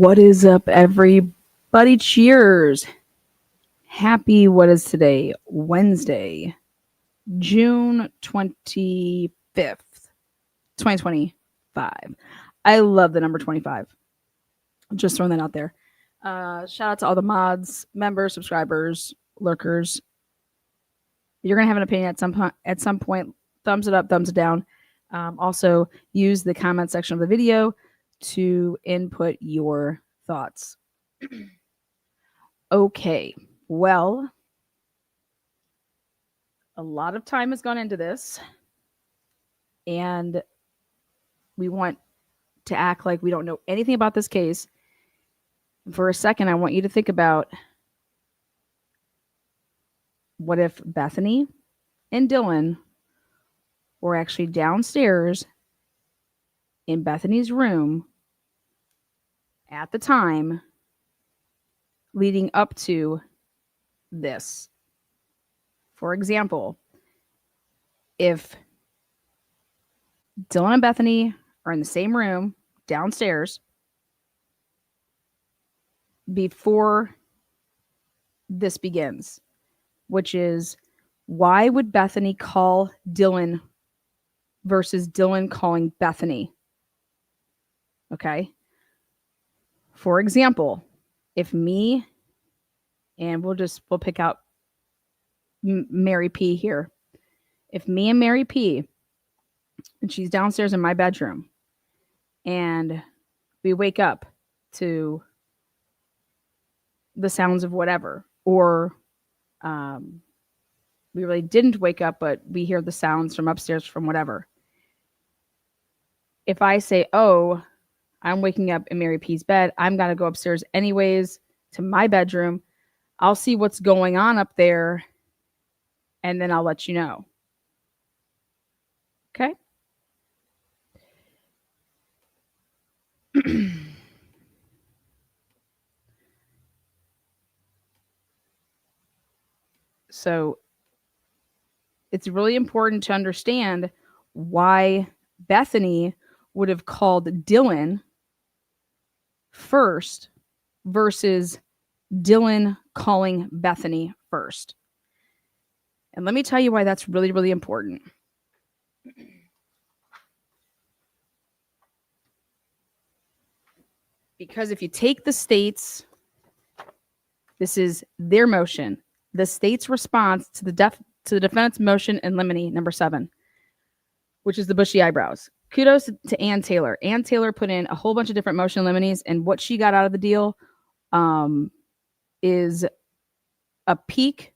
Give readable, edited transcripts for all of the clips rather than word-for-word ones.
What is up, everybody? Cheers. Happy, what is today? Wednesday, June 25th, 2025. I love the number 25. Just throwing that out there. Shout out to all the mods, members, subscribers, lurkers. You're going to have an opinion at some point. Thumbs it up, thumbs it down. Also, use the comment section of the video to input your thoughts. Okay, well, a lot of time has gone into this, and we want to act like we don't know anything about this case. For a second, I want you to think about, what if Bethany and Dylan were actually downstairs in Bethany's room at the time leading up to this. For example, if Dylan and Bethany are in the same room downstairs before this begins, which is, why would Bethany call Dylan versus Dylan calling Bethany? Okay. For example, if me, and we'll pick out Mary P here. If me and Mary P, and she's downstairs in my bedroom, and we wake up to the sounds of whatever, or we really didn't wake up, but we hear the sounds from upstairs from whatever. If I say, oh, I'm waking up in Mary P's bed, I'm going to go upstairs anyways to my bedroom. I'll see what's going on up there, and then I'll let you know. Okay? So it's really important to understand why Bethany would have called Dylan first versus Dylan calling Bethany first. And let me tell you why that's really, really important. Because if you take the state's, this is their motion, the state's response to the defendant's motion in limine number 7, which is the bushy eyebrows. Kudos to Ann Taylor. Ann Taylor put in a whole bunch of different motion limines, and what she got out of the deal is a peek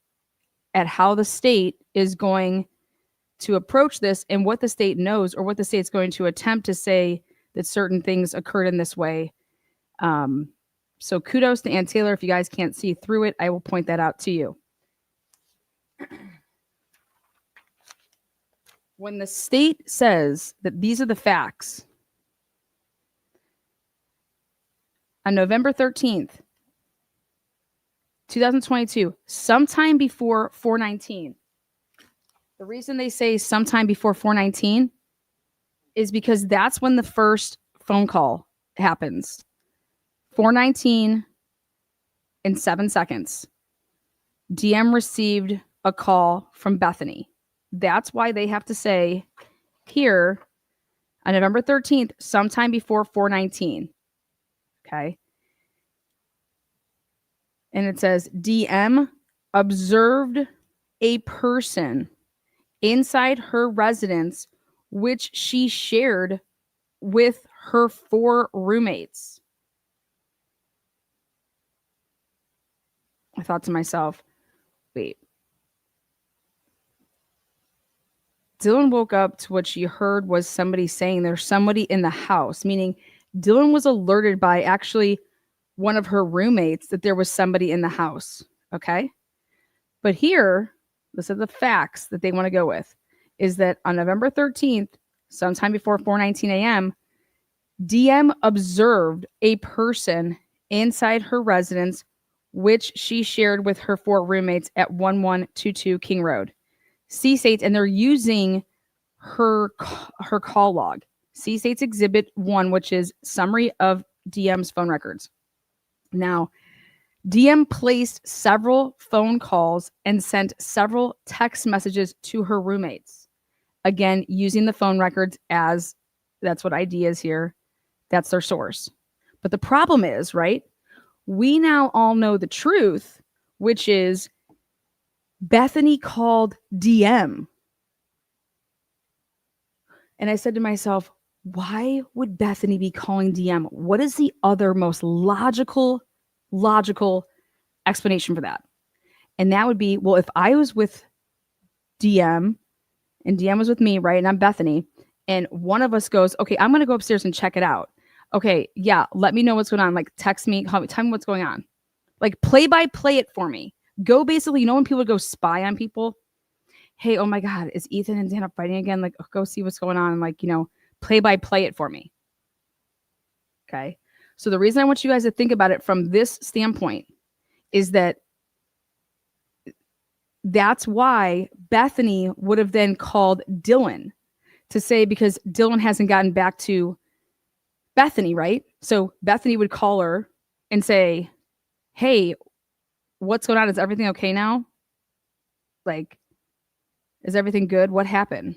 at how the state is going to approach this and what the state knows, or what the state's going to attempt to say that certain things occurred in this way. So kudos to Ann Taylor. If you guys can't see through it, I will point that out to you. When the state says that these are the facts, on November 13th, 2022, sometime before 419, the reason they say sometime before 419 is because that's when the first phone call happens. 419 in 7 seconds. DM received a call from Bethany. That's why they have to say here on November 13th, sometime before 419. Okay. And it says DM observed a person inside her residence, which she shared with her 4 roommates. I thought to myself, wait. Dylan woke up to what she heard was somebody saying there's somebody in the house, meaning Dylan was alerted by actually one of her roommates that there was somebody in the house. Okay. But here, this are the facts that they want to go with, is that on November 13th, sometime before 4:19 a.m., DM observed a person inside her residence, which she shared with her 4 roommates at 1122 King Road. C states, and they're using her call log. C states Exhibit 1, which is summary of DM's phone records. Now, DM placed several phone calls and sent several text messages to her roommates. Again, using the phone records as that's what ID is here. That's their source. But the problem is, right? We now all know the truth, which is Bethany called DM. And I said to myself, why would Bethany be calling DM? What is the other most logical explanation for that? And that would be, well, if I was with DM and DM was with me, right? And I'm Bethany, and one of us goes, okay, I'm going to go upstairs and check it out. Okay, yeah, let me know what's going on. Like, text me, tell me what's going on. Like, play by play it for me. Go basically, when people go spy on people, hey, oh my God, is Ethan and Dana fighting again? Like, go see what's going on. And like, play by play it for me. Okay. So the reason I want you guys to think about it from this standpoint is that's why Bethany would have then called Dylan to say, because Dylan hasn't gotten back to Bethany, right? So Bethany would call her and say, hey, what's going on? Is everything okay now? Like, is everything good? What happened?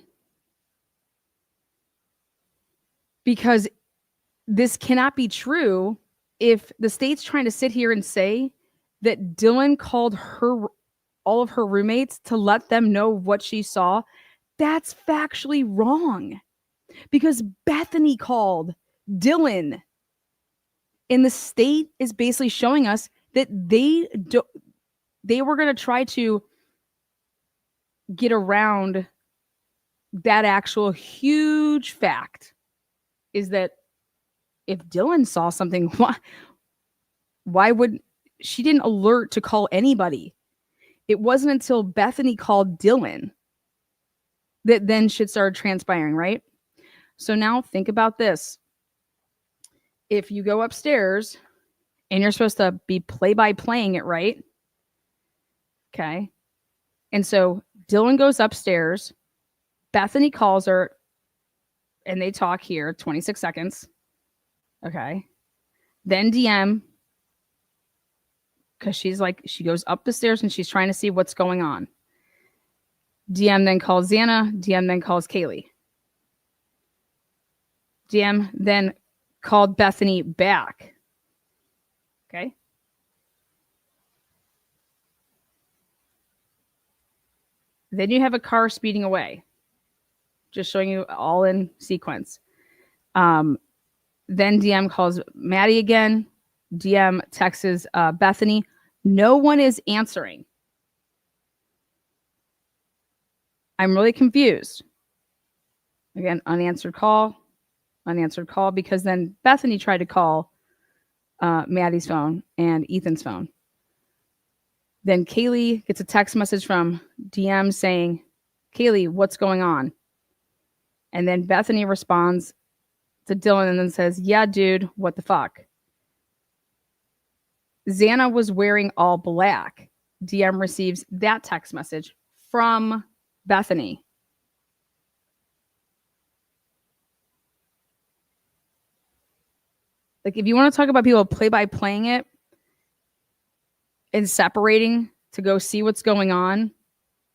Because this cannot be true if the state's trying to sit here and say that Dylan called all of her roommates to let them know what she saw. That's factually wrong, because Bethany called Dylan, and the state is basically showing us that they were going to try to get around that actual huge fact, is that if Dylan saw something, why would she didn't alert to call anybody? It wasn't until Bethany called Dylan that then shit started transpiring, right? So now think about this. If you go upstairs and you're supposed to be play by playing it, right? Okay. And so Dylan goes upstairs, Bethany calls her, and they talk here 26 seconds. Okay. Then DM, because she goes up the stairs and she's trying to see what's going on. DM then calls Xana. DM then calls Kaylee. DM then called Bethany back. Okay. Then you have a car speeding away. Just showing you all in sequence. Then DM calls Maddie again. DM texts Bethany. No one is answering. I'm really confused. Again, unanswered call, because then Bethany tried to call Maddie's phone and Ethan's phone. Then Kaylee gets a text message from DM saying, Kaylee, what's going on? And then Bethany responds to Dylan and then says, yeah, dude, what the fuck? Xana was wearing all black. DM receives that text message from Bethany. Like, if you want to talk about people play by playing it and separating to go see what's going on,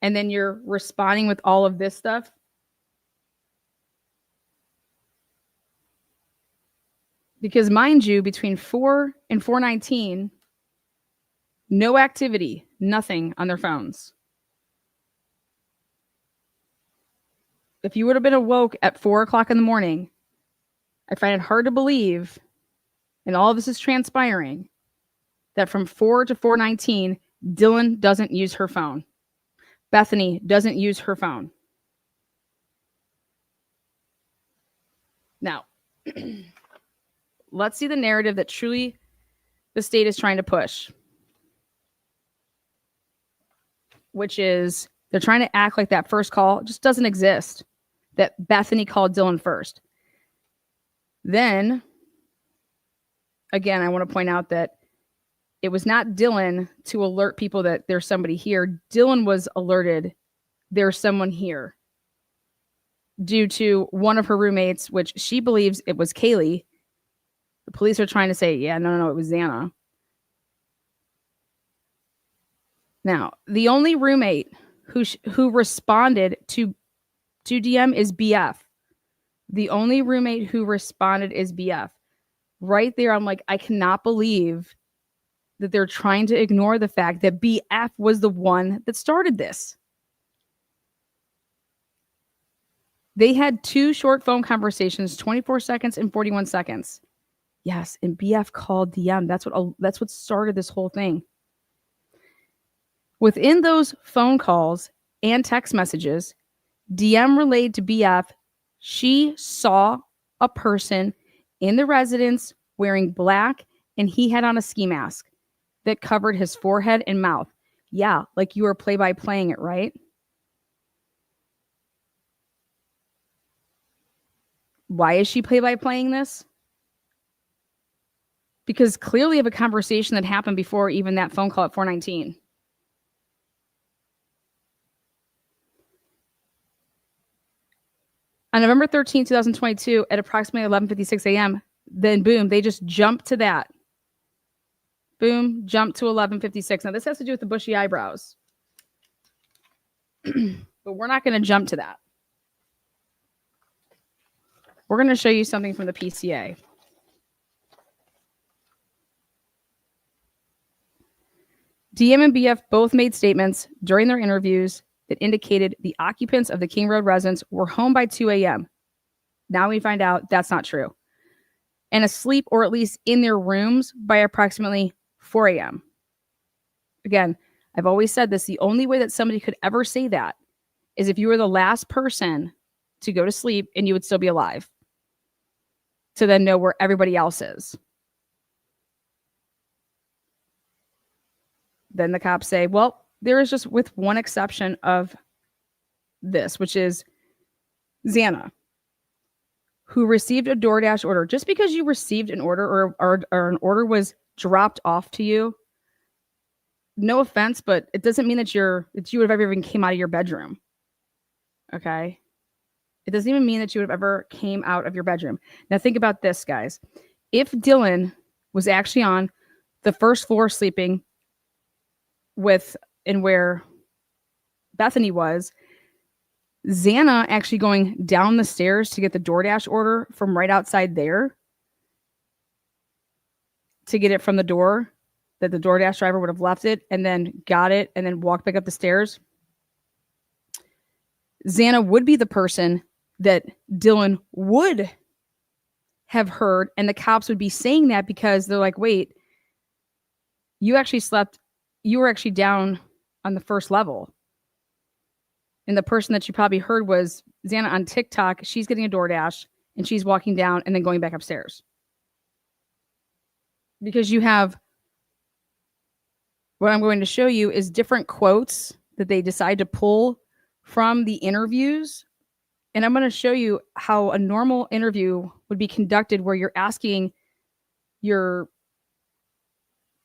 and then you're responding with all of this stuff. Because mind you, between 4 and 4:19, no activity, nothing on their phones. If you would have been awoke at 4 o'clock in the morning, I find it hard to believe, and all of this is transpiring, that from 4 to 4:19, Dylan doesn't use her phone. Bethany doesn't use her phone. Now, let's see the narrative that truly the state is trying to push, which is they're trying to act like that first call just doesn't exist, that Bethany called Dylan first. Then, again, I want to point out that it was not Dylan to alert people that there's somebody here. Dylan was alerted there's someone here due to one of her roommates, which she believes it was Kaylee. The police are trying to say, yeah, no, it was Xana. Now, the only roommate who responded to DM is BF. The only roommate who responded is BF. Right there, I'm like, I cannot believe that they're trying to ignore the fact that BF was the one that started this. They had 2 short phone conversations, 24 seconds and 41 seconds. Yes, and BF called DM. That's what started this whole thing. Within those phone calls and text messages, DM relayed to BF she saw a person in the residence wearing black, and he had on a ski mask that covered his forehead and mouth. Yeah, like you were play-by-playing it, right? Why is she play-by-playing this? Because clearly of a conversation that happened before even that phone call at 419. On November 13, 2022, at approximately 11:56 a.m., then boom, they just jumped to that. Boom, jump to 11:56. Now, this has to do with the bushy eyebrows. But we're not going to jump to that. We're going to show you something from the PCA. DM and BF both made statements during their interviews that indicated the occupants of the King Road residence were home by 2 a.m. Now we find out that's not true. And asleep, or at least in their rooms, by approximately 4 a.m. Again, I've always said this, the only way that somebody could ever say that is if you were the last person to go to sleep and you would still be alive, to then know where everybody else is. Then the cops say, well, there is just with one exception of this, which is Xana, who received a DoorDash order. Just because you received an order or an order was dropped off to you, no offense, but it doesn't mean that you would have ever even came out of your bedroom. Okay? It doesn't even mean that you would have ever came out of your bedroom. Now think about this, guys. If Dylan was actually on the first floor sleeping with and where Bethany was, Xana actually going down the stairs to get the DoorDash order from right outside there, to get it from the door that the DoorDash driver would have left it, and then got it and then walked back up the stairs. Xana would be the person that Dylan would have heard, and the cops would be saying that because they're like, wait, you were actually down on the first level. And the person that you probably heard was Xana on TikTok. She's getting a DoorDash and she's walking down and then going back upstairs. Because you have, what I'm going to show you is different quotes that they decide to pull from the interviews. And I'm going to show you how a normal interview would be conducted, where you're asking your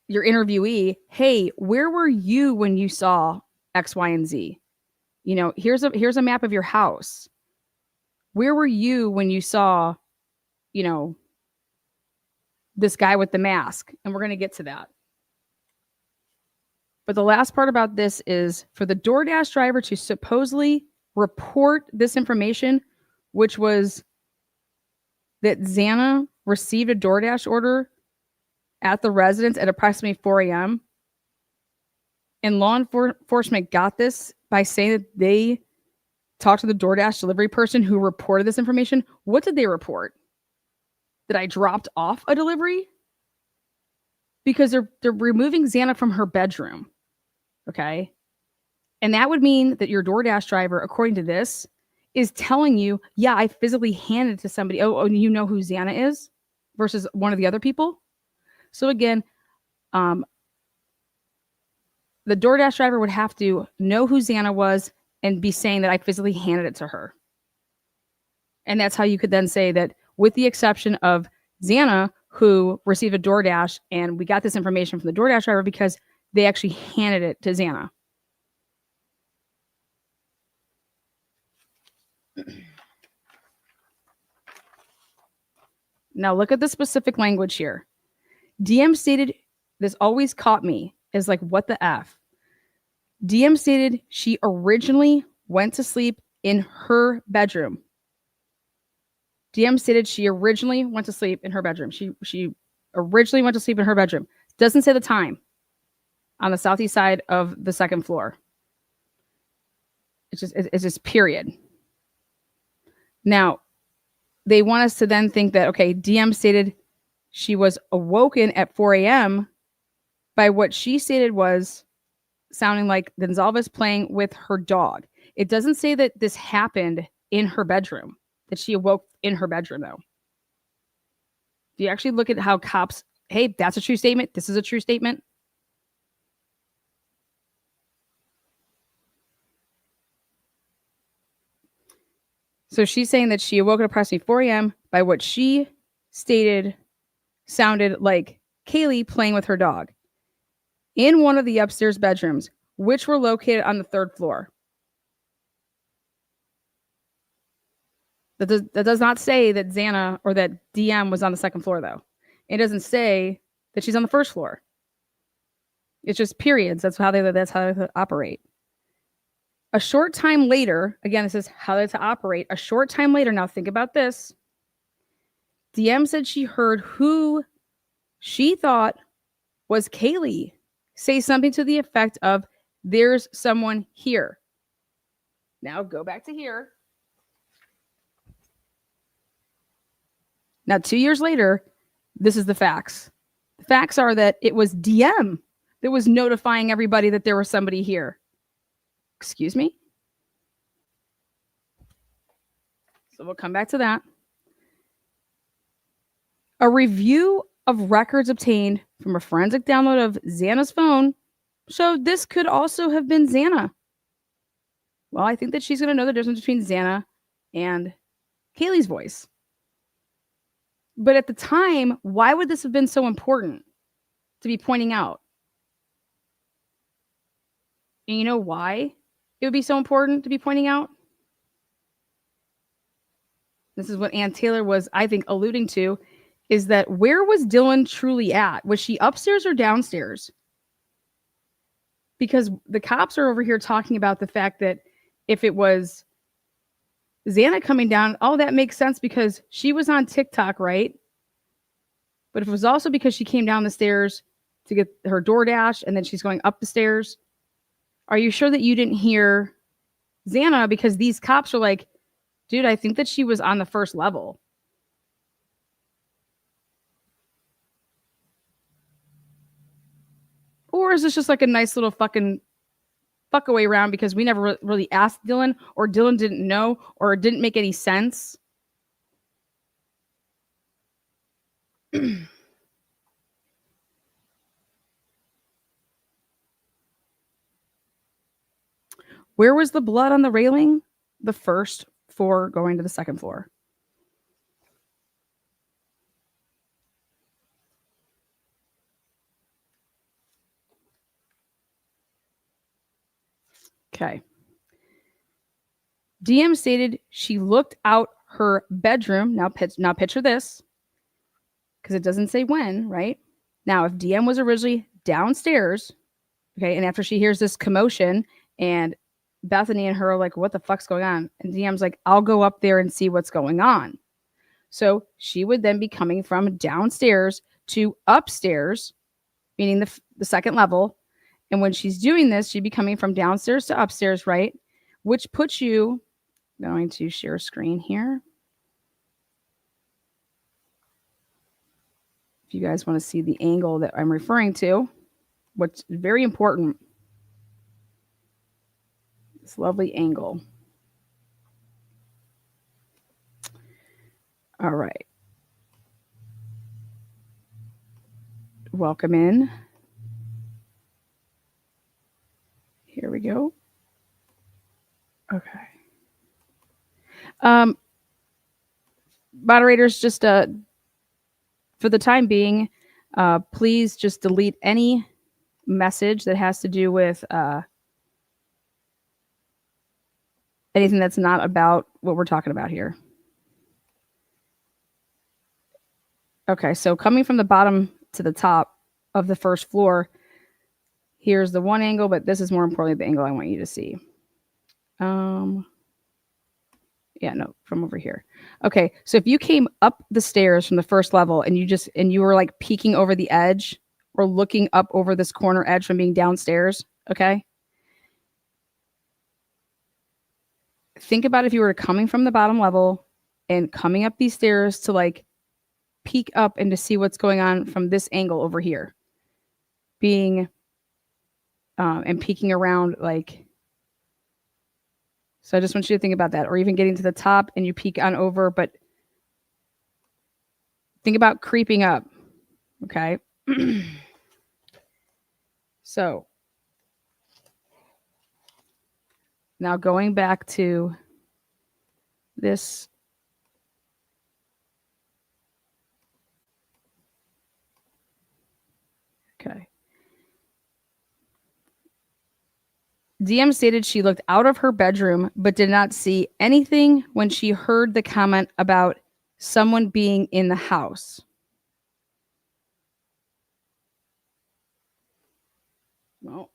interviewee, hey, where were you when you saw X, Y, and Z? You know, here's a map of your house. Where were you when you saw, you know, this guy with the mask? And we're going to get to that. But the last part about this is for the DoorDash driver to supposedly report this information, which was that Xana received a DoorDash order at the residence at approximately 4 a.m. And law enforcement got this by saying that they talked to the DoorDash delivery person who reported this information. What did they report? That I dropped off a delivery? Because they're removing Xana from her bedroom. Okay? And that would mean that your DoorDash driver, according to this, is telling you, yeah, I physically handed it to somebody. Oh, you know who Xana is? Versus one of the other people. So again, the DoorDash driver would have to know who Xana was and be saying that I physically handed it to her. And that's how you could then say that, with the exception of Xana, who received a DoorDash, and we got this information from the DoorDash driver because they actually handed it to Xana. Now look at the specific language here. DM stated, this always caught me, is like, what the F? DM stated she originally went to sleep in her bedroom. DM stated she originally went to sleep in her bedroom. She originally went to sleep in her bedroom. Doesn't say the time. On the southeast side of the second floor. It's just period. Now, they want us to then think that, okay, DM stated she was awoken at 4 a.m. by what she stated was sounding like Gonzalez playing with her dog. It doesn't say that this happened in her bedroom, that she awoke in her bedroom, though. If you actually look at how cops, hey, that's a true statement. This is a true statement. So she's saying that she awoke at approximately 4 a.m. by what she stated sounded like Kaylee playing with her dog in one of the upstairs bedrooms, which were located on the third floor. That does not say that Xana or that DM was on the second floor, though. It doesn't say that she's on the first floor. It's just periods. That's how they operate. A short time later, again, this is how they're to operate. A short time later, now think about this. DM said she heard who she thought was Kaylee say something to the effect of, "There's someone here." Now go back to here. Now, 2 years later, this is the facts. The facts are that it was DM that was notifying everybody that there was somebody here. Excuse me? So we'll come back to that. A review of records obtained from a forensic download of Xana's phone showed this could also have been Xana. Well, I think that she's going to know the difference between Xana and Kaylee's voice. But at the time, why would this have been so important to be pointing out? And you know why it would be so important to be pointing out? This is what Ann Taylor was, I think, alluding to, is that where was Dylan truly at? Was she upstairs or downstairs? Because the cops are over here talking about the fact that if it was Xana coming down, oh, that makes sense because she was on TikTok, right? But if it was also because she came down the stairs to get her DoorDash and then she's going up the stairs, are you sure that you didn't hear Xana? Because these cops are like, dude, I think that she was on the first level. Or is this just like a nice little fucking fuck away round because we never really asked Dylan, or Dylan didn't know, or it didn't make any sense? Where was the blood on the railing? The first floor going to the second floor. Okay. DM stated she looked out her bedroom. Now picture this, because it doesn't say when, right? Now, if DM was originally downstairs, okay, and after she hears this commotion and Bethany and her are like, what the fuck's going on? And DM's like, I'll go up there and see what's going on. So she would then be coming from downstairs to upstairs, meaning the second level. And when she's doing this, she'd be coming from downstairs to upstairs, right? Which puts you, I'm going to share screen here. If you guys want to see the angle that I'm referring to, what's very important, this lovely angle. All right. Welcome in. Here we go. Okay. Moderators, just for the time being, please just delete any message that has to do with anything that's not about what we're talking about here. Okay, so coming from the bottom to the top of the first floor, Here's the one angle, but this is more importantly the angle I want you to see. Yeah, no, from over here. Okay, so if you came up the stairs from the first level and you were like peeking over the edge or looking up over this corner edge from being downstairs, okay? Think about if you were coming from the bottom level and coming up these stairs to like peek up and to see what's going on from this angle over here. Being and peeking around like. So I just want you to think about that. Or even getting to the top and you peek on over, but think about creeping up. Okay. So now going back to this. Okay. DM stated she looked out of her bedroom but did not see anything when she heard the comment about someone being in the house. Well,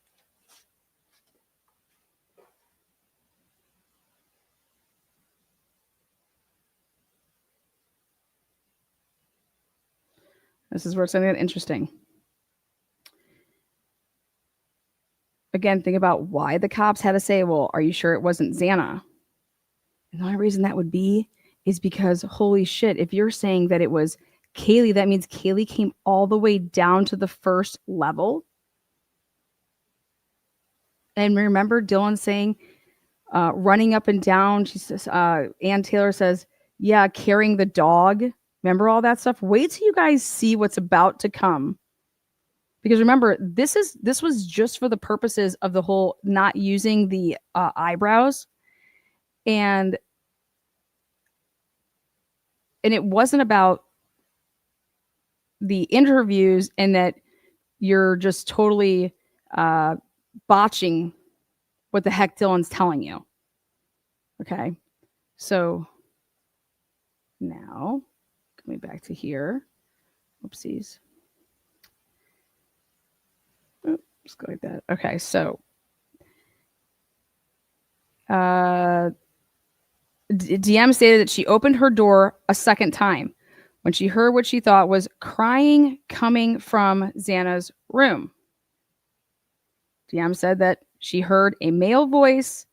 this is where it's going to get interesting. Again, think about why the cops had to say, well, are you sure it wasn't Xana? And the only reason that would be is because, holy shit, if you're saying that it was Kaylee, that means Kaylee came all the way down to the first level. And remember Dylan saying, running up and down, she says, Ann Taylor says, yeah, carrying the dog. Remember all that stuff? Wait till you guys see what's about to come. Because remember, this was just for the purposes of the whole not using the eyebrows. And it wasn't about the interviews and that you're just totally botching what the heck Dylan's telling you. Okay. So now coming back to here. Oopsies. Oops, just go like that. Okay. So DM stated that she opened her door a second time when she heard what she thought was crying coming from Xana's room. DM said that she heard a male voice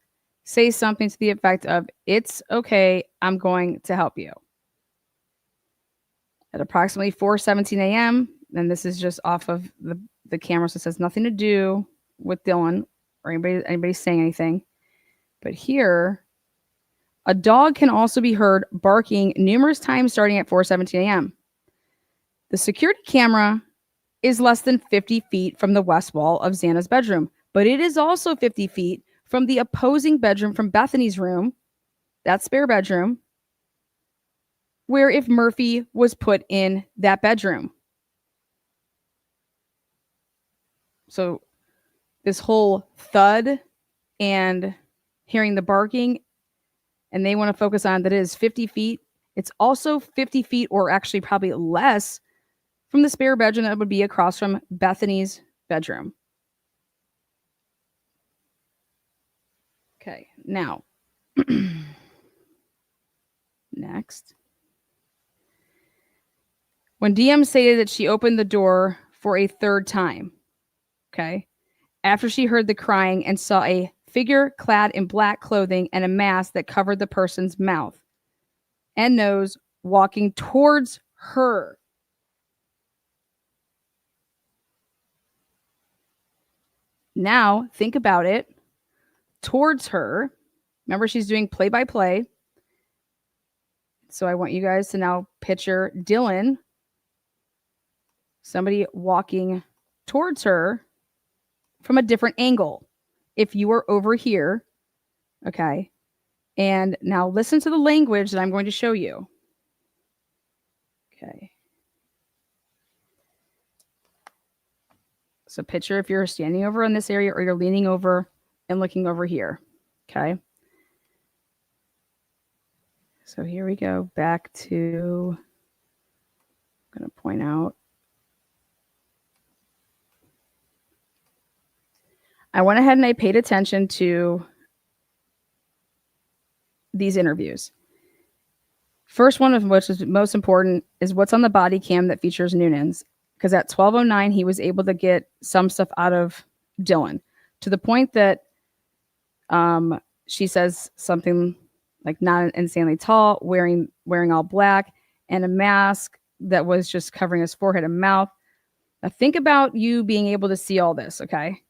say something to the effect of, "It's okay, I'm going to help you." At approximately 4:17 a.m., and this is just off of the camera, so it has nothing to do with Dylan or anybody saying anything. But here, a dog can also be heard barking numerous times starting at 4:17 a.m. The security camera is less than 50 feet from the west wall of Xana's bedroom, but it is also 50 feet from the opposing bedroom from Bethany's room, that spare bedroom, where if Murphy was put in that bedroom. So this whole thud and hearing the barking, and they want to focus on that it is 50 feet. It's also 50 feet or actually probably less from the spare bedroom that would be across from Bethany's bedroom. Okay, now, next. When DM stated that she opened the door for a third time, okay, after she heard the crying and saw a figure clad in black clothing and a mask that covered the person's mouth and nose walking towards her. Now, think about it. Towards her. Remember, she's doing play by play. So I want you guys to now picture Dylan, somebody walking towards her from a different angle. If you were over here, okay, and now listen to the language that I'm going to show you. Okay. So picture if you're standing over in this area or you're leaning over and looking over here. Okay. So here we go back to, I'm going to point out. I went ahead and I paid attention to these interviews. First one of which is most important is what's on the body cam that features Noonan's. Because at 12:09, he was able to get some stuff out of Dylan to the point that she says something like not insanely tall, wearing all black, and a mask that was just covering his forehead and mouth. Now think about you being able to see all this, okay?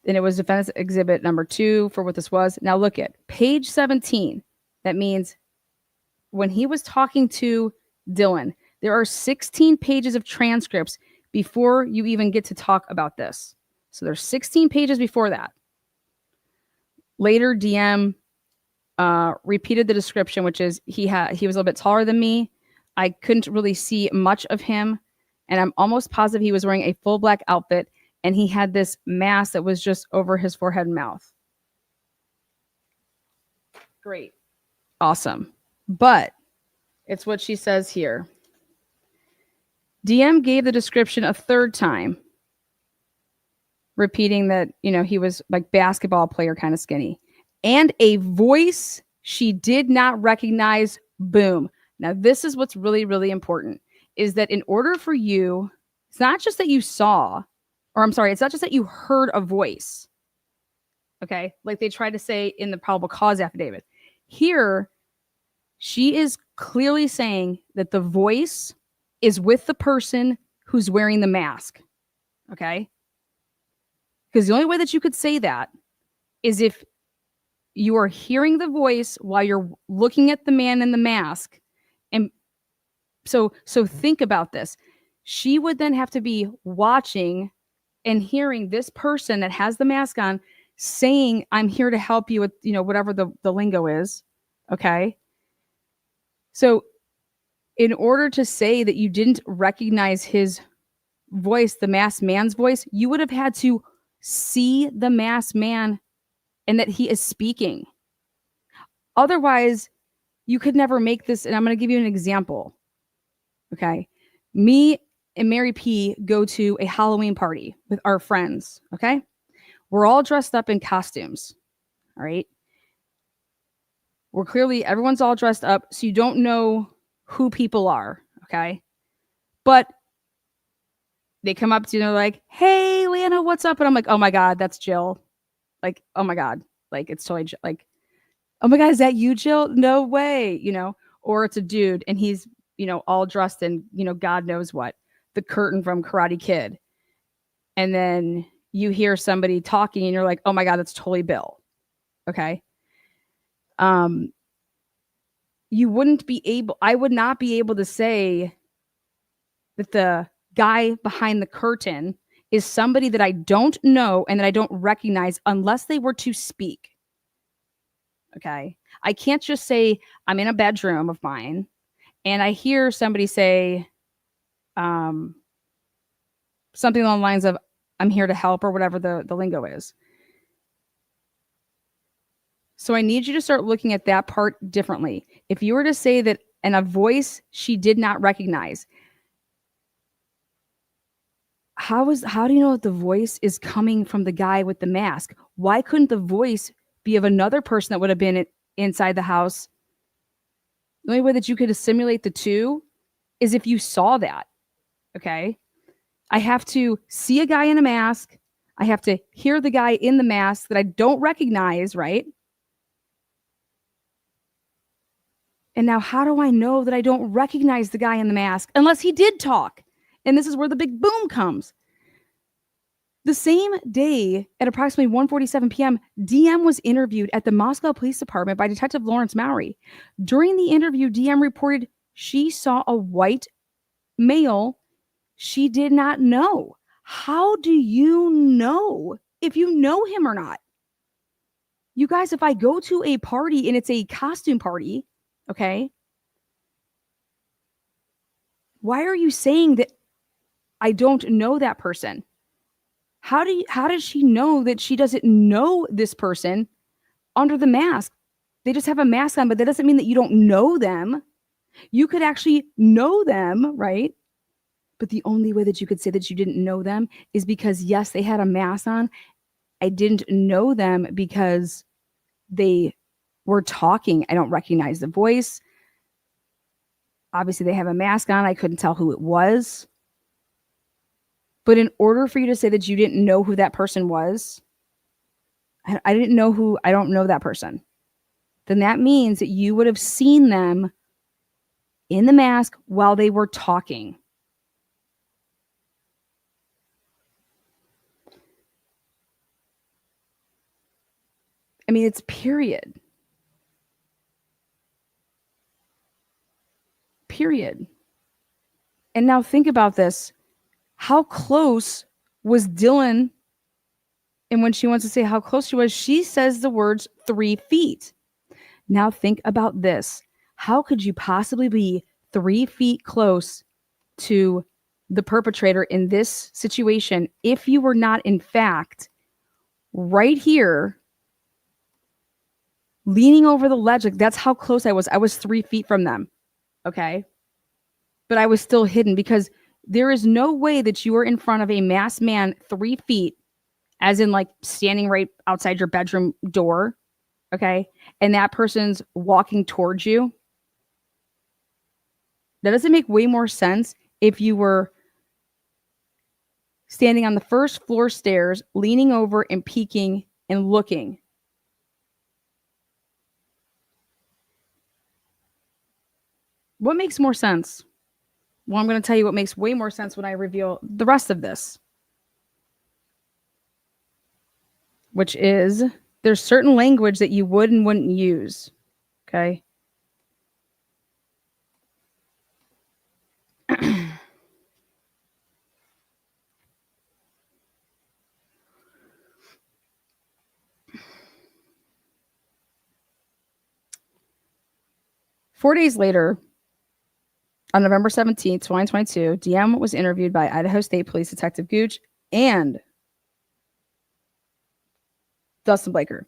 And it was defense exhibit number 2 for what this was. Now look at page 17. That means when he was talking to Dylan, there are 16 pages of transcripts before you even get to talk about this. So there's 16 pages before that. Later, DM repeated the description, which is he was a little bit taller than me. I couldn't really see much of him, and I'm almost positive he was wearing a full black outfit, and he had this mask that was just over his forehead and mouth. Great. Awesome. But it's what she says here. DM gave the description a third time, repeating that, he was like basketball player kind of skinny. And a voice she did not recognize. Boom. Now, this is what's really, really important, is that in order for you, it's not just that you saw, or I'm sorry, it's not just that you heard a voice, okay? Like they tried to say in the probable cause affidavit. Here, she is clearly saying that the voice is with the person who's wearing the mask, okay? Because the only way that you could say that is if you are hearing the voice while you're looking at the man in the mask. And so think about this. She would then have to be watching and hearing this person that has the mask on saying, I'm here to help you with, whatever the lingo is. Okay. So in order to say that you didn't recognize his voice, the masked man's voice, you would have had to see the masked man and that he is speaking. Otherwise, you could never make this. And I'm going to give you an example. Okay. Me and Mary P go to a Halloween party with our friends. Okay. We're all dressed up in costumes. All right. Everyone's all dressed up. So you don't know who people are. Okay. But they come up to you and they're like, hey, Lana, what's up? And I'm like, oh my God, that's Jill. Like, oh my God. Like, it's totally like, oh my God, is that you, Jill? No way. Or it's a dude and he's, all dressed in, God knows what, the curtain from Karate Kid. And then you hear somebody talking and you're like, oh my God, that's totally Bill. Okay. I would not be able to say that the guy behind the curtain is somebody that I don't know and that I don't recognize unless they were to speak. Okay. I can't just say I'm in a bedroom of mine and I hear somebody say something along the lines of I'm here to help or whatever the lingo is. So I need you to start looking at that part differently. If you were to say that in a voice she did not recognize, how do you know that the voice is coming from the guy with the mask? Why couldn't the voice be of another person that would have been inside the house? The only way that you could assimilate the two is if you saw that. Okay. I have to see a guy in a mask. I have to hear the guy in the mask that I don't recognize, right? And now how do I know that I don't recognize the guy in the mask unless he did talk? And this is where the big boom comes. The same day at approximately 1:47 p.m., DM was interviewed at the Moscow Police Department by Detective Lawrence Mowry. During the interview, DM reported she saw a white male she did not know. How do you know if you know him or not? You guys, if I go to a party and it's a costume party, okay, why are you saying that I don't know that person? How does she know that she doesn't know this person under the mask? They just have a mask on, but that doesn't mean that you don't know them. You could actually know them, right? But the only way that you could say that you didn't know them is because, yes, they had a mask on. I didn't know them because they were talking. I don't recognize the voice. Obviously, they have a mask on. I couldn't tell who it was. But in order for you to say that you didn't know who that person was, I don't know that person. Then that means that you would have seen them in the mask while they were talking. I mean, it's period. Period. And now think about this. How close was Dylan? And when she wants to say how close she was, she says the words 3 feet. Now think about this. How could you possibly be 3 feet close to the perpetrator in this situation if you were not, in fact, right here, leaning over the ledge? Like, that's how close I was. I was 3 feet from them. Okay. But I was still hidden because there is no way that you are in front of a masked man 3 feet, as in like standing right outside your bedroom door. Okay. And that person's walking towards you. That doesn't make way more sense if you were standing on the first floor stairs, leaning over and peeking and looking. What makes more sense? Well, I'm going to tell you what makes way more sense when I reveal the rest of this, which is there's certain language that you would and wouldn't use. Okay. 4 days later, on November 17th, 2022, DM was interviewed by Idaho State Police Detective Gooch and Dustin Blaker.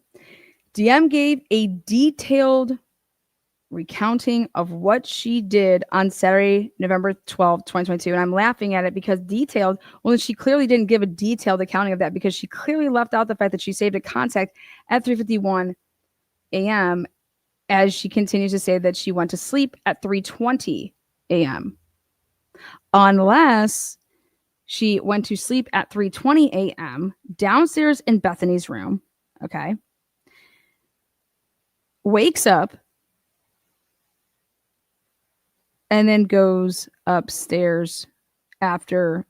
DM gave a detailed recounting of what she did on Saturday, November 12th, 2022. And I'm laughing at it because detailed, well, she clearly didn't give a detailed accounting of that because she clearly left out the fact that she saved a contact at 3:51 a.m. as she continues to say that she went to sleep at 3:20 a.m. Unless she went to sleep at 3:20 a.m. downstairs in Bethany's room. Okay. Wakes up and then goes upstairs after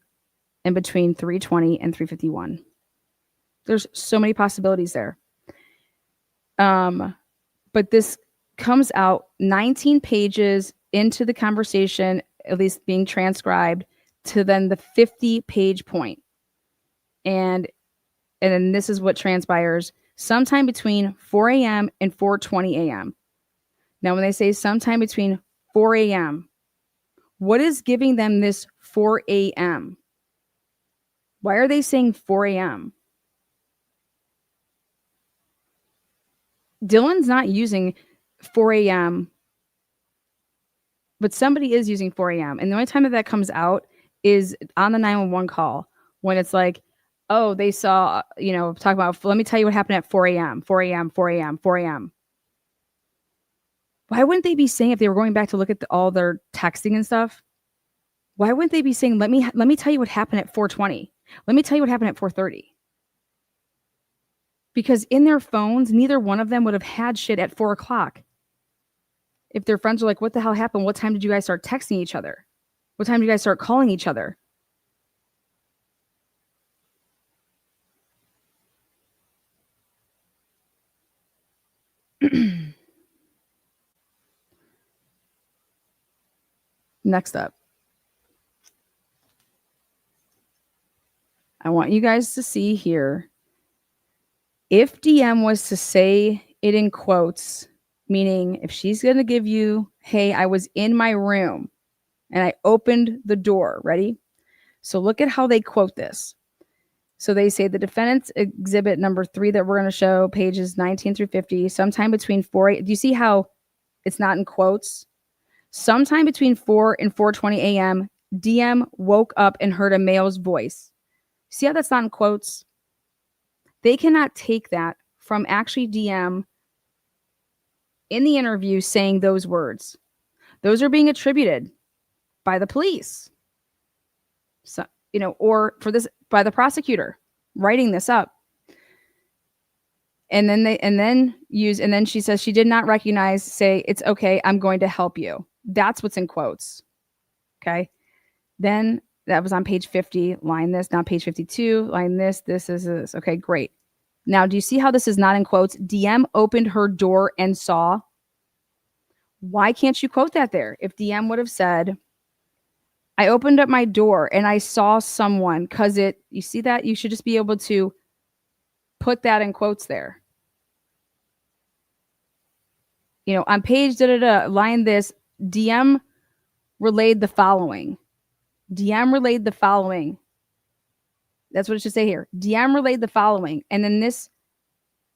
in between 3:20 and 3:51. There's so many possibilities there. But this comes out 19 pages into the conversation, at least being transcribed, to then the 50-page point. And then this is what transpires sometime between 4 a.m. and 4:20 a.m. Now, when they say sometime between 4 a.m., what is giving them this 4 a.m.? Why are they saying 4 a.m.? Dylan's not using 4 a.m., but somebody is using 4 a.m. And the only time that comes out is on the 911 call when it's like, oh, they saw, talk about, let me tell you what happened at 4 a.m., 4 a.m., 4 a.m., 4 a.m. Why wouldn't they be saying, if they were going back to look at all their texting and stuff, why wouldn't they be saying, let me tell you what happened at 4:20? Let me tell you what happened at 4:30. Because in their phones, neither one of them would have had shit at 4 o'clock. If their friends are like, what the hell happened? What time did you guys start texting each other? What time did you guys start calling each other? Next up, I want you guys to see here. If DM was to say it in quotes, meaning if she's going to give you, hey, I was in my room and I opened the door, ready? So look at how they quote this. So they say the defendant's exhibit number 3 that we're going to show, pages 19 through 50, sometime between 4. Do you see how it's not in quotes? Sometime between 4 and 4:20 a.m. DM woke up and heard a male's voice. See how that's not in quotes? They cannot take that from actually DM in the interview saying those words. Those are being attributed by the police. So, or for this by the prosecutor writing this up. And then she says she did not recognize, say, it's okay, I'm going to help you. That's what's in quotes. Okay. Then that was on page 50, line this, now page 52, line this is this. Okay, great. Now, do you see how this is not in quotes? DM opened her door and saw. Why can't you quote that there? If DM would have said, I opened up my door and I saw someone, you see that? You should just be able to put that in quotes there. On page line this, DM relayed the following. DM relayed the following. That's what it should say here. DM relayed the following. And then this,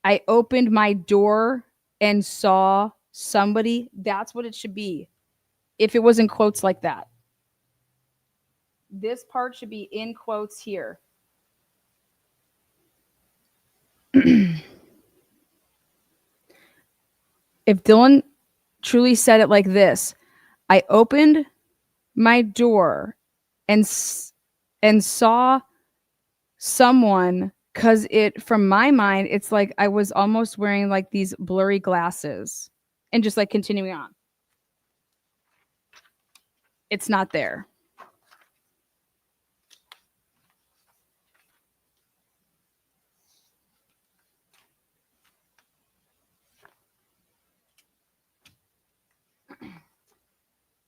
I opened my door and saw somebody. That's what it should be if it was in quotes like that. This part should be in quotes here. If Dylan truly said it like this, I opened my door and saw someone, because from my mind, it's like I was almost wearing like these blurry glasses and just like continuing on. It's not there.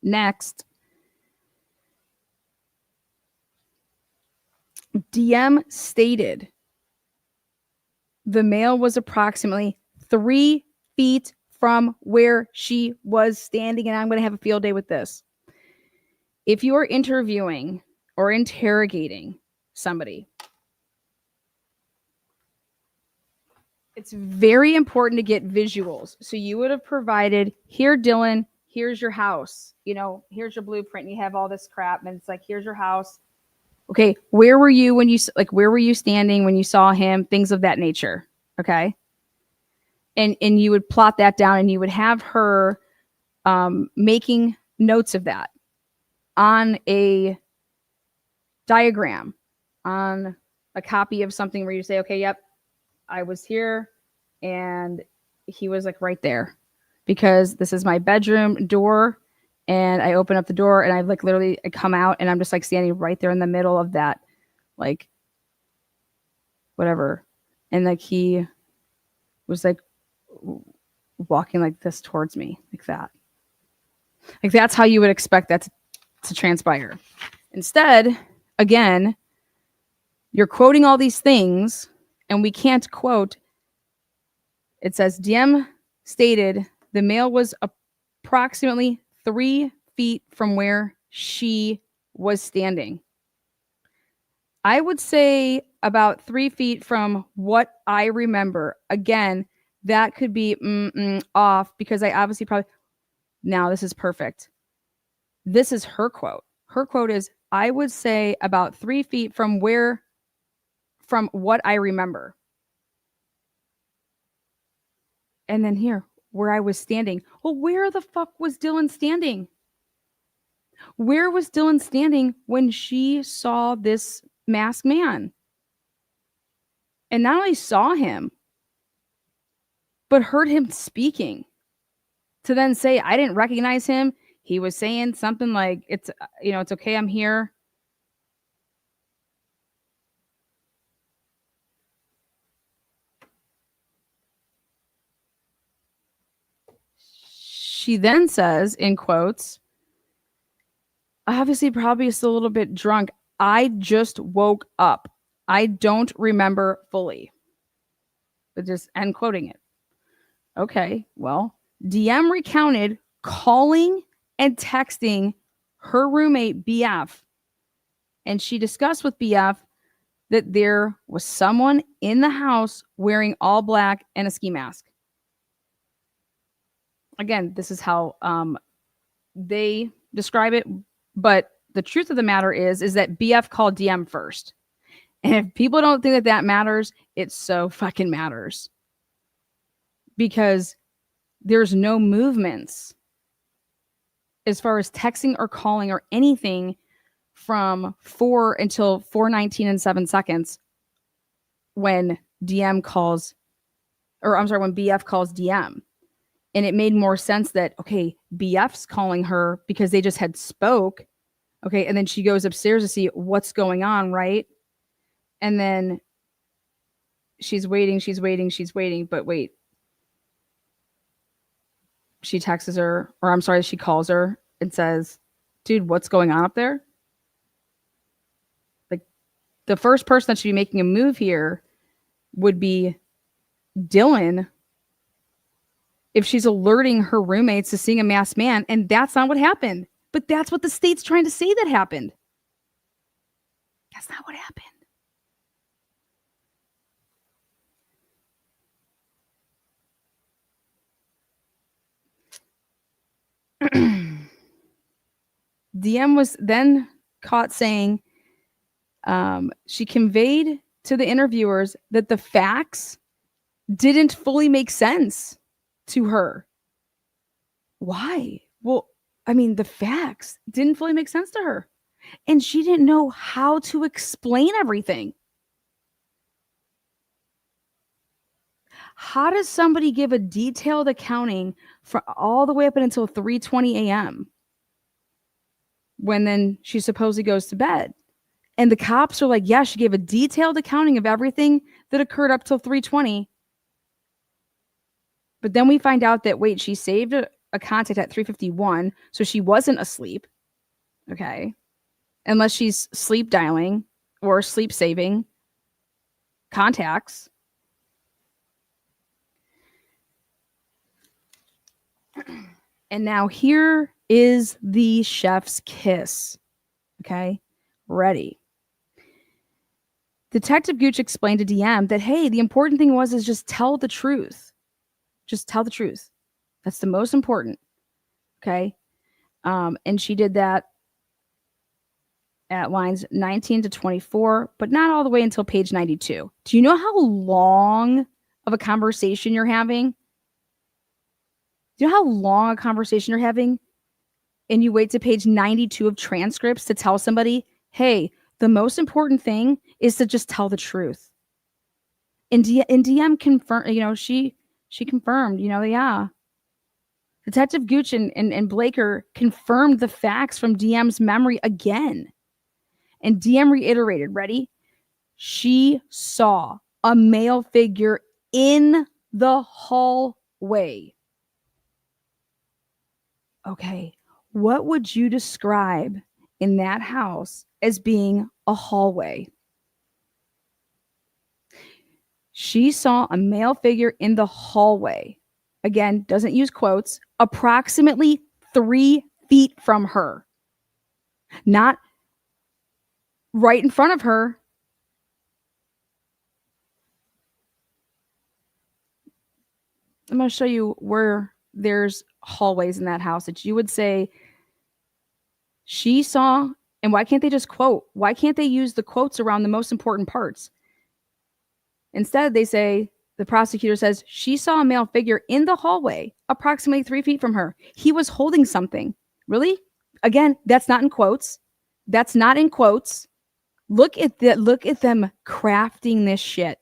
Next, DM stated the male was approximately 3 feet from where she was standing, and I'm going to have a field day with this. If you are interviewing or interrogating somebody, it's very important to get visuals. So you would have provided, here, Dylan, here's your house. Here's your blueprint. And you have all this crap, and it's like, here's your house. Okay, where were you where were you standing when you saw him? Things of that nature. Okay. And you would plot that down, and you would have her making notes of that on a diagram, on a copy of something where you say, okay, yep, I was here and he was like right there, because this is my bedroom door, and I open up the door and I like literally come out and I'm just like standing right there in the middle of that, like whatever. And like he was like walking like this towards me, like that. Like that's how you would expect that to transpire. Instead, again, you're quoting all these things and we can't quote. It says DM stated the male was approximately 3 feet from where she was standing. I would say about 3 feet from what I remember. Again, that could be off, because I obviously probably, now this is perfect. This is her quote. Her quote is, I would say about 3 feet from what I remember. And then here, where I was standing. Well, where the fuck was Dylan standing? Where was Dylan standing when she saw this masked man? And not only saw him, but heard him speaking. To then say, I didn't recognize him. He was saying something like, it's okay, I'm here. She then says, in quotes, obviously probably still a little bit drunk, I just woke up. I don't remember fully. But just end quoting it. Okay, well, DM recounted calling and texting her roommate BF. And she discussed with BF that there was someone in the house wearing all black and a ski mask. Again, this is how they describe it, but the truth of the matter is that BF called DM first. And if people don't think that that matters, it so fucking matters. Because there's no movements as far as texting or calling or anything from 4 until 4:19 and 7 seconds when DM calls, or I'm sorry, when BF calls DM. And it made more sense that, okay, BF's calling her because they just had spoke. Okay. And then she goes upstairs to see what's going on, right? And then she's waiting. But wait, she texts her, or I'm sorry, she calls her and says, dude, what's going on up there? Like, the first person that should be making a move here would be Dylan, if she's alerting her roommates to seeing a masked man, and that's not what happened. But that's what the state's trying to say that happened. That's not what happened. DM was then caught saying she conveyed to the interviewers that the facts didn't fully make sense to her. Why? Well, I mean, the facts didn't fully make sense to her. And she didn't know how to explain everything. How does somebody give a detailed accounting for all the way up until 3:20 a.m. when then she supposedly goes to bed? And the cops are like, yeah, she gave a detailed accounting of everything that occurred up till 3:20. But then we find out that, wait, she saved a contact at 3:51, so she wasn't asleep. Okay. Unless she's sleep dialing or sleep saving contacts. And now here is the chef's kiss. Okay. Ready. Detective Gooch explained to DM that, hey, the important thing is just tell the truth. Just tell the truth. That's the most important. Okay. And she did that at lines 19 to 24, but not all the way until page 92. Do you know how long of a conversation you're having? Do you know how long a conversation you're having? And you wait to page 92 of transcripts to tell somebody, hey, the most important thing is to just tell the truth. And DM confirmed, she confirmed, yeah. Detective Gooch and Blaker confirmed the facts from DM's memory again. And DM reiterated, ready? She saw a male figure in the hallway. Okay, what would you describe in that house as being a hallway? She saw a male figure in the hallway. Again, doesn't use quotes, approximately 3 feet from her. Not right in front of her. I'm going to show you where there's hallways in that house that you would say she saw. And why can't they just quote? Why can't they use the quotes around the most important parts? Instead, they say, the prosecutor says, she saw a male figure in the hallway, approximately 3 feet from her. He was holding something. Really? Again, that's not in quotes. That's not in quotes. Look at them crafting this shit.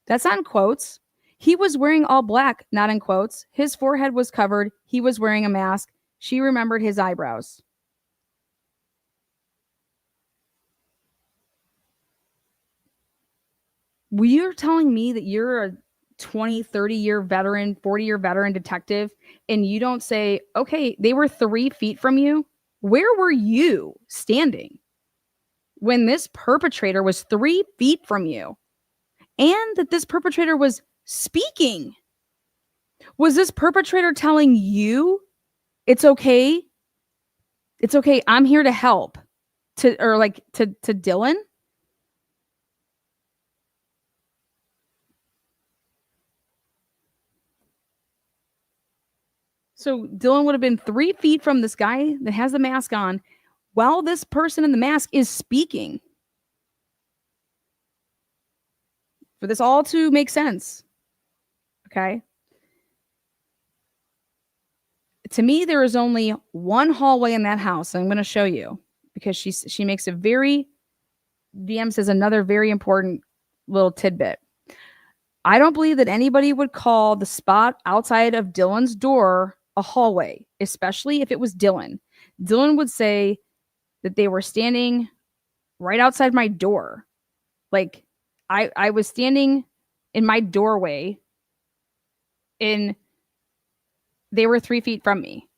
That's not in quotes. He was wearing all black, not in quotes. His forehead was covered. He was wearing a mask. She remembered his eyebrows. You're telling me that you're a 20, 30-year veteran, 40-year veteran detective, and you don't say, okay, they were 3 feet from you? Where were you standing when this perpetrator was 3 feet from you? And that this perpetrator was speaking? Was this perpetrator telling you, it's okay? It's okay, I'm here to help. To Dylan? So Dylan would have been 3 feet from this guy that has the mask on, while this person in the mask is speaking. For this all to make sense. Okay. To me, there is only one hallway in that house. I'm going to show you because she makes a very, DM says another very important little tidbit. I don't believe that anybody would call the spot outside of Dylan's door a hallway, especially if it was Dylan. Dylan would say that they were standing right outside my door. Like I was standing in my doorway and they were 3 feet from me.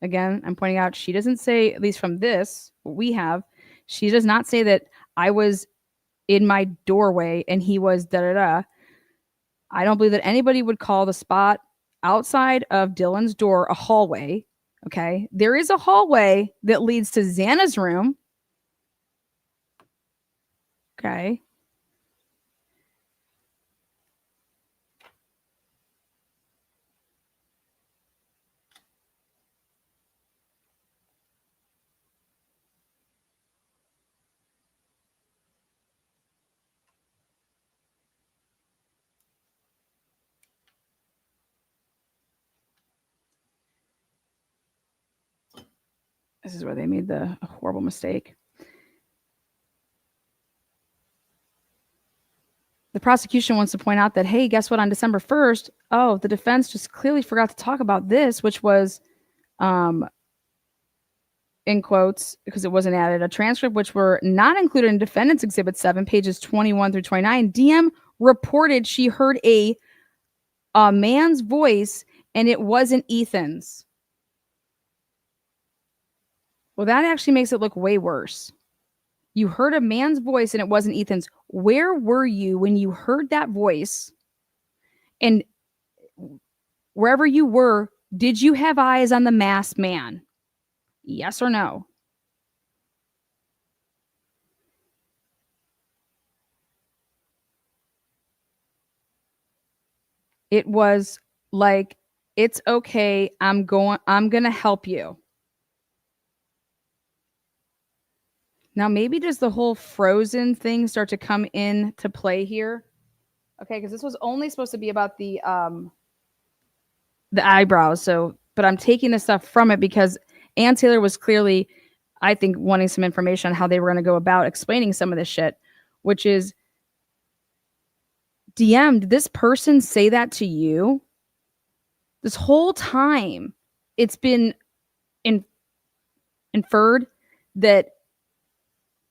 Again, I'm pointing out she doesn't say, at least from this, what we have, she does not say that I was in my doorway and he was da da da. I don't believe that anybody would call the spot outside of Dylan's door a hallway. Okay. There is a hallway that leads to Xana's room. Okay. This is where they made the horrible mistake. The prosecution wants to point out that, hey, guess what? On December 1st, oh, the defense just clearly forgot to talk about this, which was, in quotes, because it wasn't added, a transcript which were not included in Defendant's Exhibit 7, pages 21 through 29. DM reported she heard a man's voice and it wasn't Ethan's. Well, that actually makes it look way worse. You heard a man's voice and it wasn't Ethan's. Where were you when you heard that voice? And wherever you were, did you have eyes on the masked man? Yes or no? It was like, it's okay. I'm going to help you. Now, maybe does the whole frozen thing start to come into play here? Okay, because this was only supposed to be about the eyebrows. So, but I'm taking this stuff from it because Ann Taylor was clearly, I think, wanting some information on how they were going to go about explaining some of this shit, which is, DM, did this person say that to you? This whole time, it's been inferred that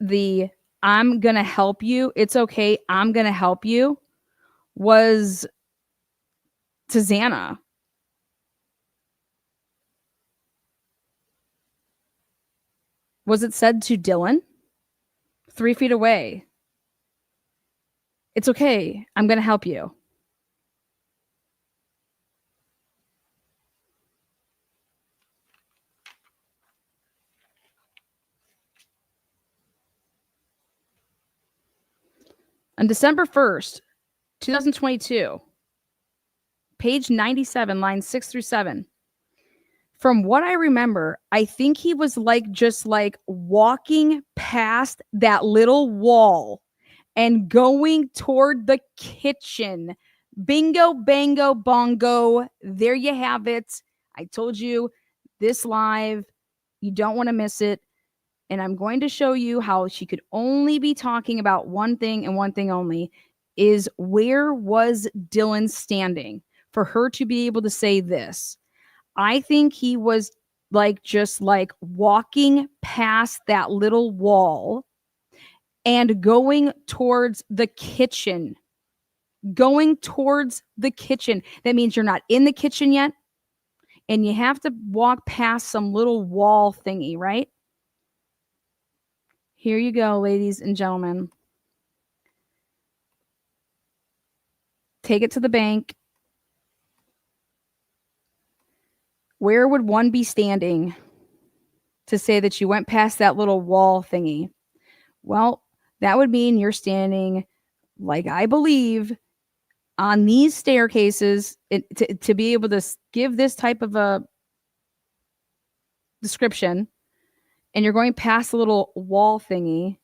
the I'm going to help you, it's okay, I'm going to help you, was to Xana. Was it said to Dylan? 3 feet away. It's okay, I'm going to help you. On December 1st, 2022, page 97, lines 6 through 7. From what I remember, I think he was like just like walking past that little wall and going toward the kitchen. Bingo, bango, bongo. There you have it. I told you this live. You don't want to miss it. And I'm going to show you how she could only be talking about one thing and one thing only, is where was Dylan standing for her to be able to say this. I think he was like just like walking past that little wall and going towards the kitchen. Going towards the kitchen. That means you're not in the kitchen yet. And you have to walk past some little wall thingy, right? Here you go, ladies and gentlemen. Take it to the bank. Where would one be standing to say that you went past that little wall thingy? Well, That would mean you're standing, like I believe, on these staircases to be able to give this type of a description, and you're going past the little wall thingy.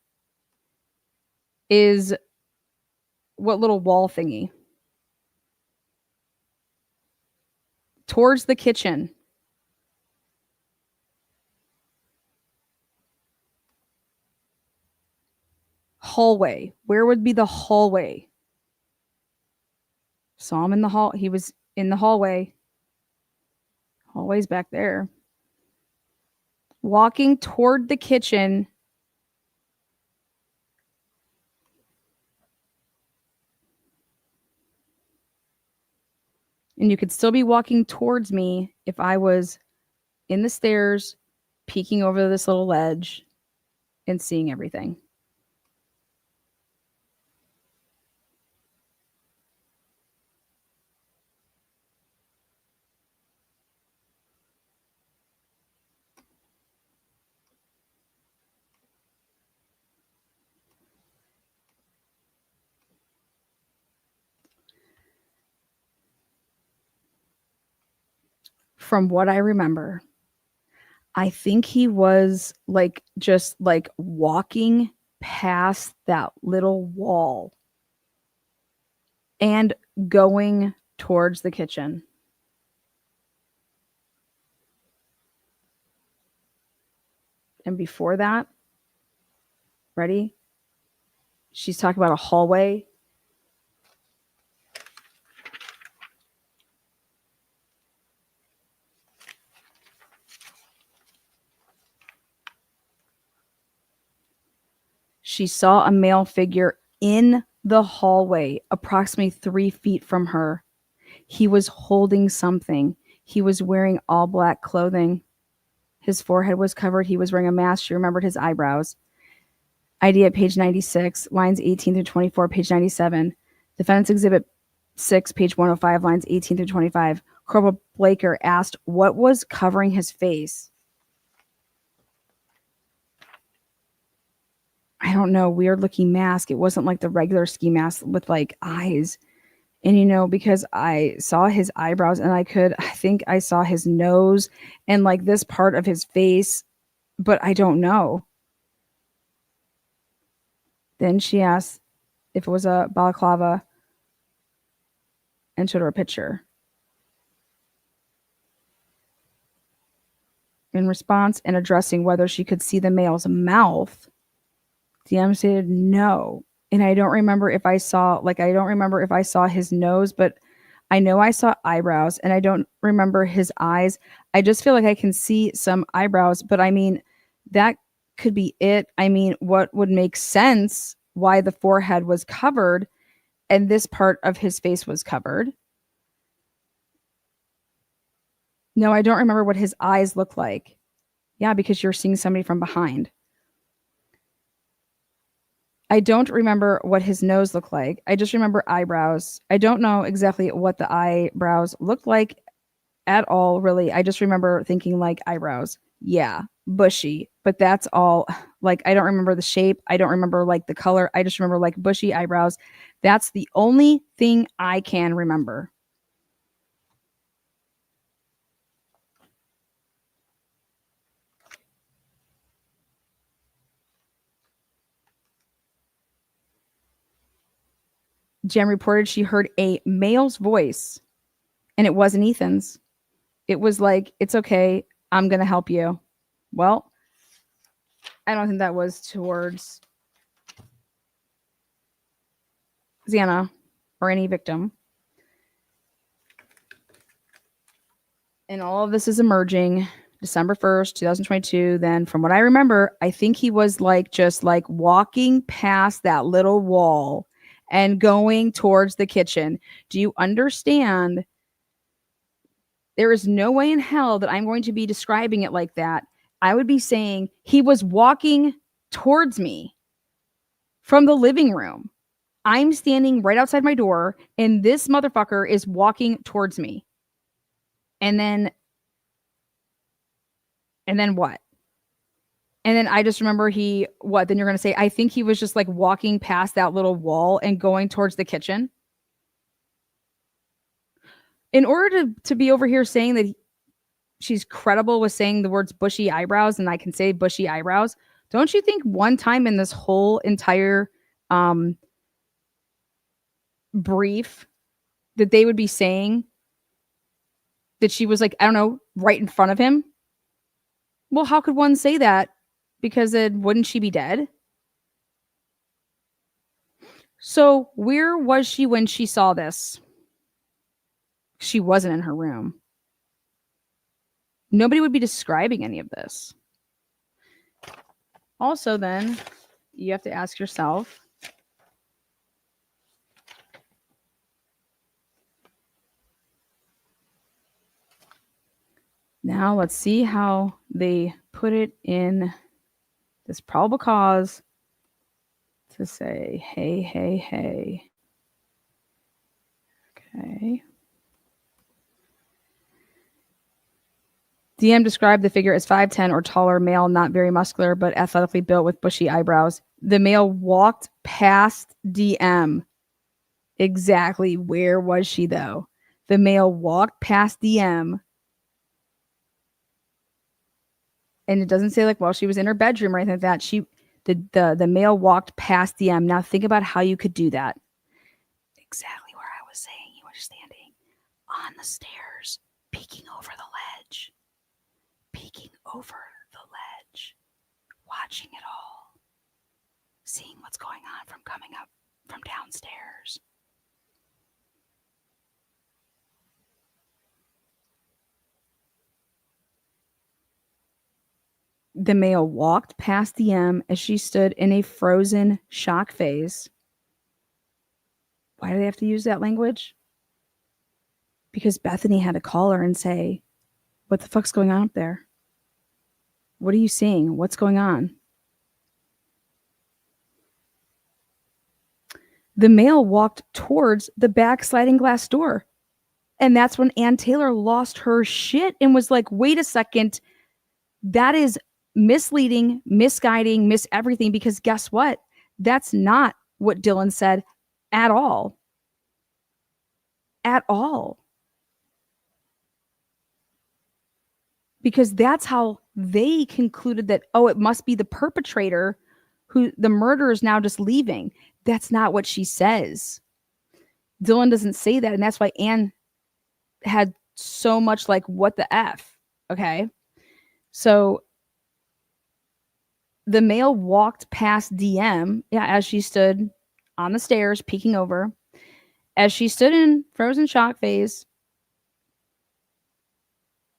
Is what little wall thingy? Towards the kitchen. Hallway. Where would be the hallway? Saw him in the hall. He was in the hallway. Hallway's back there. Walking toward the kitchen. And you could still be walking towards me if I was in the stairs, peeking over this little ledge and seeing everything. From what I remember, I think he was like just like walking past that little wall and going towards the kitchen. And before that, ready? She's talking about a hallway. She saw a male figure in the hallway, approximately 3 feet from her. He was holding something. He was wearing all black clothing. His forehead was covered. He was wearing a mask. She remembered his eyebrows. ID at page 96, lines 18 through 24, page 97. Defendant's Exhibit 6, page 105, lines 18 through 25. Corporal Blaker asked what was covering his face. I don't know, weird looking mask. It wasn't like the regular ski mask with like eyes. And, you know, because I saw his eyebrows and I think I saw his nose and like this part of his face, but I don't know. Then she asked if it was a balaclava and showed her a picture. In response and addressing whether she could see the male's mouth, DM stated no. And I don't remember if I saw his nose, but I know I saw eyebrows and I don't remember his eyes. I just feel like I can see some eyebrows, but I mean, that could be it. I mean, what would make sense why the forehead was covered and this part of his face was covered? No, I don't remember what his eyes look like. Yeah, because you're seeing somebody from behind. I don't remember what his nose looked like. I just remember eyebrows. I don't know exactly what the eyebrows looked like at all, really. I just remember thinking like eyebrows. Yeah, bushy. But that's all. Like, I don't remember the shape. I don't remember like the color. I just remember like bushy eyebrows. That's the only thing I can remember. Jen reported she heard a male's voice, and it wasn't Ethan's. It was like, it's okay. I'm going to help you. Well, I don't think that was towards Xana or any victim. And all of this is emerging December 1st, 2022. Then from what I remember, I think he was like just like walking past that little wall and going towards the kitchen. Do you understand? There is no way in hell that I'm going to be describing it like that. I would be saying he was walking towards me from the living room. I'm standing right outside my door and this motherfucker is walking towards me. And then what? And then I just remember then you're going to say, I think he was just like walking past that little wall and going towards the kitchen. In order to be over here saying that she's credible with saying the words bushy eyebrows and I can say bushy eyebrows, don't you think one time in this whole entire brief that they would be saying that she was like, I don't know, right in front of him? Well, how could one say that? Because then wouldn't she be dead? So where was she when she saw this? She wasn't in her room. Nobody would be describing any of this. Also, then, you have to ask yourself, now let's see how they put it in this probable cause to say, hey, hey, hey. Okay. DM described the figure as 5'10" or taller, male, not very muscular, but athletically built with bushy eyebrows. The male walked past DM. Exactly where was she, though? The male walked past DM. And it doesn't say like, well, she was in her bedroom or anything like that. The male walked past DM. Now think about how you could do that. Exactly where I was saying you were standing on the stairs, peeking over the ledge. Peeking over the ledge, watching it all, seeing what's going on from coming up from downstairs. The male walked past DM as she stood in a frozen shock phase. Why do they have to use that language? Because Bethany had to call her and say, what the fuck's going on up there? What are you seeing? What's going on? The male walked towards the back sliding glass door. And that's when Ann Taylor lost her shit and was like, wait a second. That is misleading, misguiding, miss everything, because guess what? That's not what Dylan said at all. At all. Because that's how they concluded that, oh, it must be the perpetrator who the murderer is now just leaving. That's not what she says. Dylan doesn't say that. And that's why Anne had so much like, what the F? Okay. So the male walked past DM, as she stood on the stairs, peeking over. As she stood in frozen shock phase,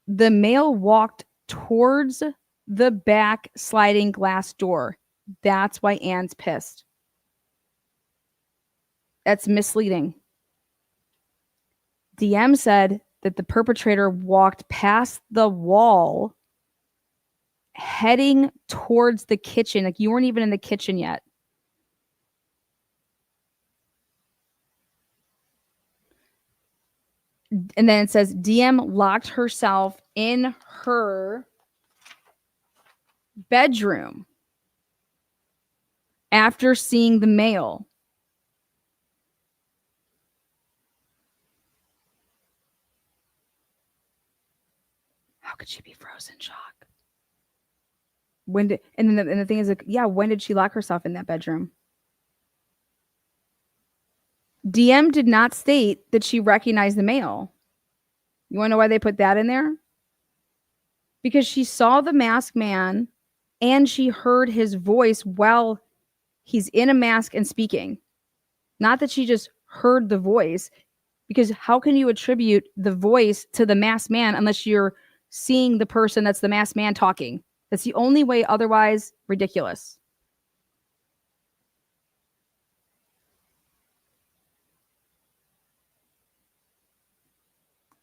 the male walked towards the back sliding glass door. That's why Anne's pissed. That's misleading. DM said that the perpetrator walked past the wall heading towards the kitchen. Like you weren't even in the kitchen yet. And then it says DM locked herself in her bedroom after seeing the male. How could she be frozen shock? And the thing is, like, when did she lock herself in that bedroom? DM did not state that she recognized the male. You want to know why they put that in there? Because she saw the masked man and she heard his voice while he's in a mask and speaking. Not that she just heard the voice, because how can you attribute the voice to the masked man unless you're seeing the person that's the masked man talking? That's the only way, otherwise ridiculous.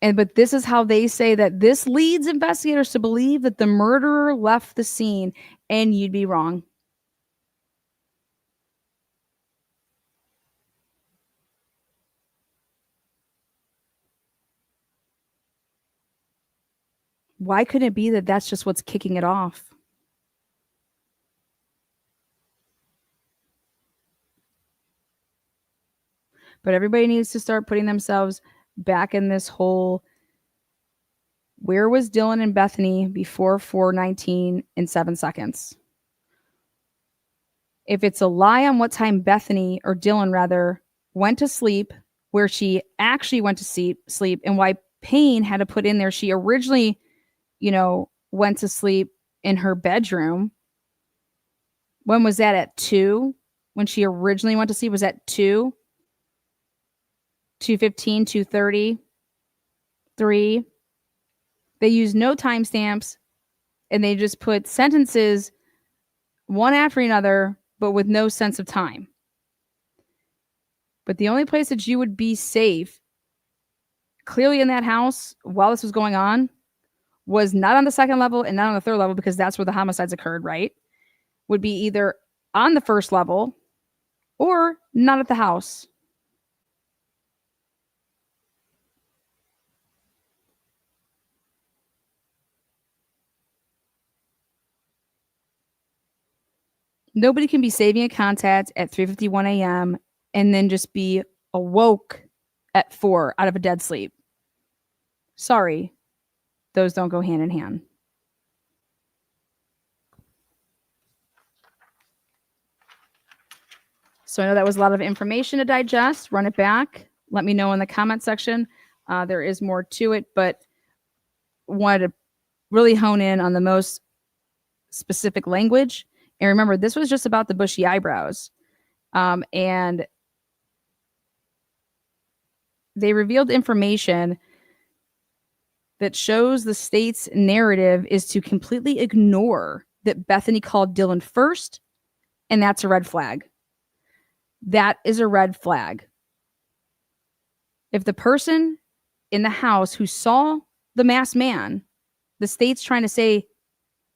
But this is how they say that this leads investigators to believe that the murderer left the scene, and you'd be wrong. Why couldn't it be that that's just what's kicking it off? But everybody needs to start putting themselves back in this whole, where was Dylan and Bethany before 4:19 in 7 seconds? If it's a lie on what time Bethany, or Dylan rather, went to sleep, where she actually went to sleep, and why Payne had to put in there she originally, went to sleep in her bedroom. When was that? At 2? When she originally went to sleep was at 2, 2:15, 2:30, 3. They use no timestamps, and they just put sentences one after another, but with no sense of time. But the only place that you would be safe, clearly in that house while this was going on, was not on the second level and not on the third level, because that's where the homicides occurred, right? Would be either on the first level or not at the house. Nobody can be saving a contact at 3:51 a.m. and then just be awoke at 4 out of a dead sleep. Sorry, those don't go hand in hand. So I know that was a lot of information to digest. Run it back. Let me know in the comment section. There is more to it, but wanted to really hone in on the most specific language. And remember, this was just about the bushy eyebrows. And they revealed information that shows the state's narrative is to completely ignore that Bethany called Dylan first, and that's a red flag. That is a red flag. If the person in the house who saw the masked man, the state's trying to say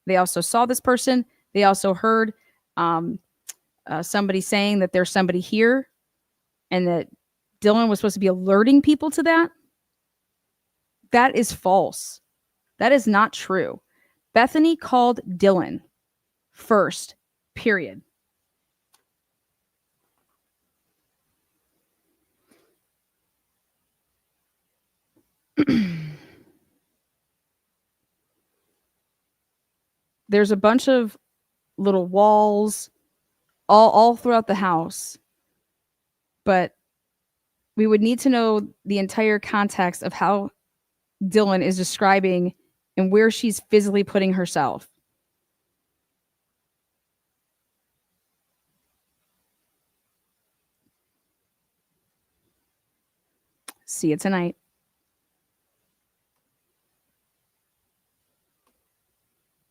they also saw this person, they also heard somebody saying that there's somebody here, and that Dylan was supposed to be alerting people to that, that is false. That is not true. Bethany called Dylan first, period. There's a bunch of little walls all throughout the house, but we would need to know the entire context of how Dylan is describing and where she's physically putting herself. See you tonight.